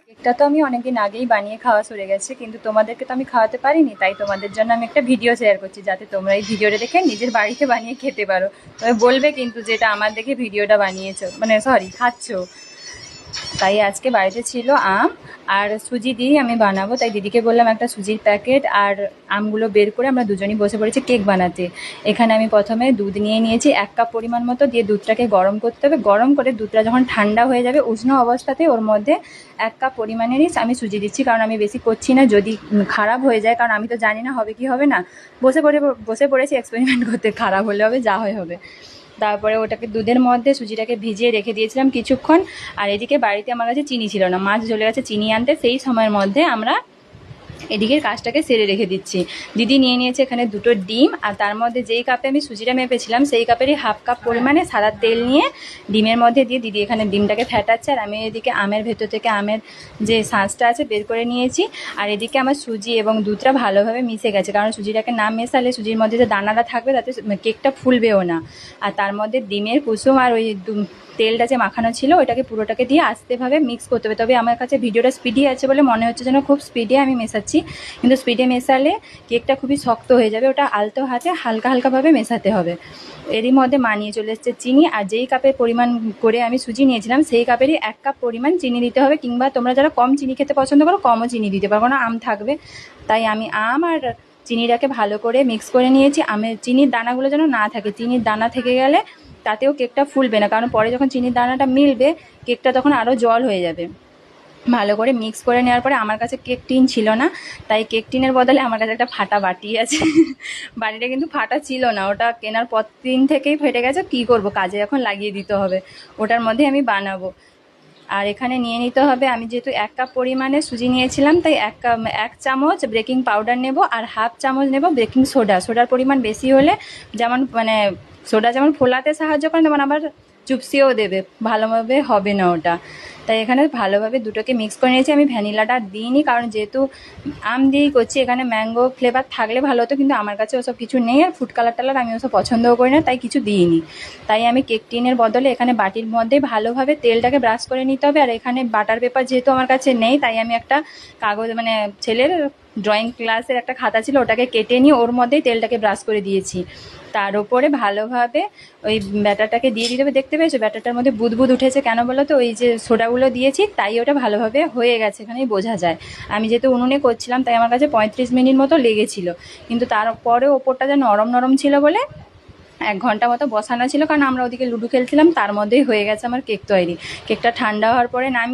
কেকটা তো আমি অনেকদিন আগেই বানিয়ে খাওয়া সরে গেছে, কিন্তু তোমাদেরকে তো আমি খাওয়াতে পারিনি, তাই তোমাদের জন্য আমি একটা ভিডিও শেয়ার করছি যাতে তোমরা এই ভিডিওটা দেখে নিজের বাড়িতে বানিয়ে খেতে পারো। তবে বলবে কিন্তু যেটা আমার দেখে ভিডিওটা বানিয়েছো, মানে সরি খাচ্ছো। তাই আজকে বাড়িতে ছিল আম আর সুজি দিয়ে আমি বানাবো, তাই দিদিকে বললাম একটা সুজির প্যাকেট আর আমগুলো বের করে আমরা দুজনই বসে পড়েছি কেক বানাতে। এখানে আমি প্রথমে দুধ নিয়ে নিয়েছি 1 কাপ পরিমাণ মতো, দিয়ে দুধটাকে গরম করতে হবে। গরম করে দুধটা যখন ঠান্ডা হয়ে যাবে উষ্ণ অবস্থাতে ওর মধ্যে 1 কাপ পরিমাণেরই আমি সুজি দিচ্ছি, কারণ আমি বেশি করছি না, যদি খারাপ হয়ে যায়, কারণ আমি তো জানি না হবে কি হবে না। বসে পড়েছি এক্সপেরিমেন্ট করতে, খারাপ হলে হবে যা হয় হবে। তারপরে ওটাকে দুধের মধ্যে সুজিটাকে ভিজিয়ে রেখে দিয়েছিলাম কিছুক্ষণ। আর এদিকে বাড়িতে আমার কাছে চিনি ছিল না, মাছ চলে গেছে চিনি আনতে, সেই সময়ের মধ্যে আমরা এদিকের কাজটাকে সেরে রেখে দিচ্ছি। দিদি নিয়ে নিয়েছে এখানে 2টো ডিম, আর তার মধ্যে যেই কাপে আমি সুজিটা মেপেছিলাম সেই কাপেরই 1/2 কাপ পরিমাণে সাদা তেল নিয়ে ডিমের মধ্যে দিয়ে দিদি এখানে ডিমটাকে ফেটাচ্ছে, আর আমি এদিকে আমের ভেতর থেকে আমের যে শাঁসটা আছে বের করে নিয়েছি। আর এদিকে আমার সুজি এবং দুধটা ভালোভাবে মিশে গেছে, কারণ সুজিটাকে না মেশালে সুজির মধ্যে যে দানাটা থাকবে তাতে কেকটা ফুলবেও না। আর তার মধ্যে ডিমের কুসুম আর ওই তেলটা যে মাখানো ছিল ওইটাকে পুরোটাকে দিয়ে আস্তেভাবে মিক্স করতে হবে। তবে আমার কাছে ভিডিওটা স্পিডি আছে বলে মনে হচ্ছে যেন খুব স্পিডে আমি মেশাচ্ছি, কিন্তু স্পিডে মেশালে কেকটা খুবই শক্ত হয়ে যাবে, ওটা আলতো হাতে হালকা হালকাভাবে মেশাতে হবে। এরই মধ্যে মানিয়ে চলে এসছে চিনি, আর যেই কাপের পরিমাণ করে আমি সুজি নিয়েছিলাম সেই কাপেরই 1 কাপ পরিমাণ চিনি দিতে হবে, কিংবা তোমরা যারা কম চিনি খেতে পছন্দ করো কমও চিনি দিতে পারো, না আম থাকবে। তাই আমি আম আর চিনিটাকে ভালো করে মিক্স করে নিয়েছি। আমের চিনির দানাগুলো যেন না থাকে, চিনির দানা থেকে গেলে তাতেও কেকটা ফুলবে না, কারণ পরে যখন চিনির দানাটা মিলবে কেকটা তখন আরও জল হয়ে যাবে। ভালো করে মিক্স করে নেওয়ার পরে আমার কাছে কেক টিন ছিল না, তাই কেক টিনের বদলে আমার কাছে একটা ফাটা বাটি আছে। বাটিটা কিন্তু ফাটা ছিল না, ওটা কেনার পর দিন থেকেই ফেটে গেছে, কী করব, কাজে এখন লাগিয়ে দিতে হবে, ওটার মধ্যে আমি বানাবো। আর এখানে নিয়ে নিতে হবে, আমি যেহেতু 1 কাপ পরিমাণে সুজি নিয়েছিলাম তাই 1 চামচ বেকিং পাউডার নেব, আর 1/2 চামচ নেব বেকিং সোডা। সোডার পরিমাণ বেশি হলে যেমন মানে সোডা যেমন ফোলাতে সাহায্য করে, তেমন আবার চুপসিও দেবে, ভালোভাবে হবে না ওটা। তাই এখানে ভালোভাবে দুটোকে মিক্স করে নিয়েছি। আমি ভ্যানিলাটা দিইনি, কারণ যেহেতু আম দিয়েই করছি, এখানে ম্যাঙ্গো ফ্লেভার থাকলে ভালো হতো, কিন্তু আমার কাছে ওসব কিছু নেই, আর ফুড কালার টালার আমি ওসব পছন্দও করি না, তাই কিছু দিইনি। তাই আমি কেক টিনের বদলে এখানে বাটির মধ্যে ভালোভাবে তেলটাকে ব্রাশ করে নিতে হবে। আর এখানে বাটার পেপার যেহেতু আমার কাছে নেই, তাই আমি একটা কাগজ, মানে ছেলের ড্রয়িং ক্লাসের একটা খাতা ছিল, ওটাকে কেটে নিয়ে ওর মধ্যেই তেলটাকে ব্রাশ করে দিয়েছি। তার উপরে ভালোভাবে ওই ব্যাটারটাকে দিয়ে দিতে হবে। দেখতে পেয়েছো ব্যাটারটার মধ্যে বুদবুদ উঠেছে, কেন বলো তো? ওই যে সোডাগুলো দিয়েছি, তাই ওটা ভালোভাবে হয়ে গেছে, এখানেই বোঝা যায়। আমি যেহেতু উনুনে করছিলাম তাই আমার কাছে 35 মিনিট মতো লেগেছিল, কিন্তু তারপরে ওপরটা যে নরম নরম ছিল বলে 1 ঘন্টা মতো বসানো ছিল, কারণ আমরা ওদিকে লুডো খেলছিলাম, তার মধ্যেই হয়ে গেছে আমার কেক তৈরি। কেকটা ঠান্ডা হওয়ার পরে নামিয়ে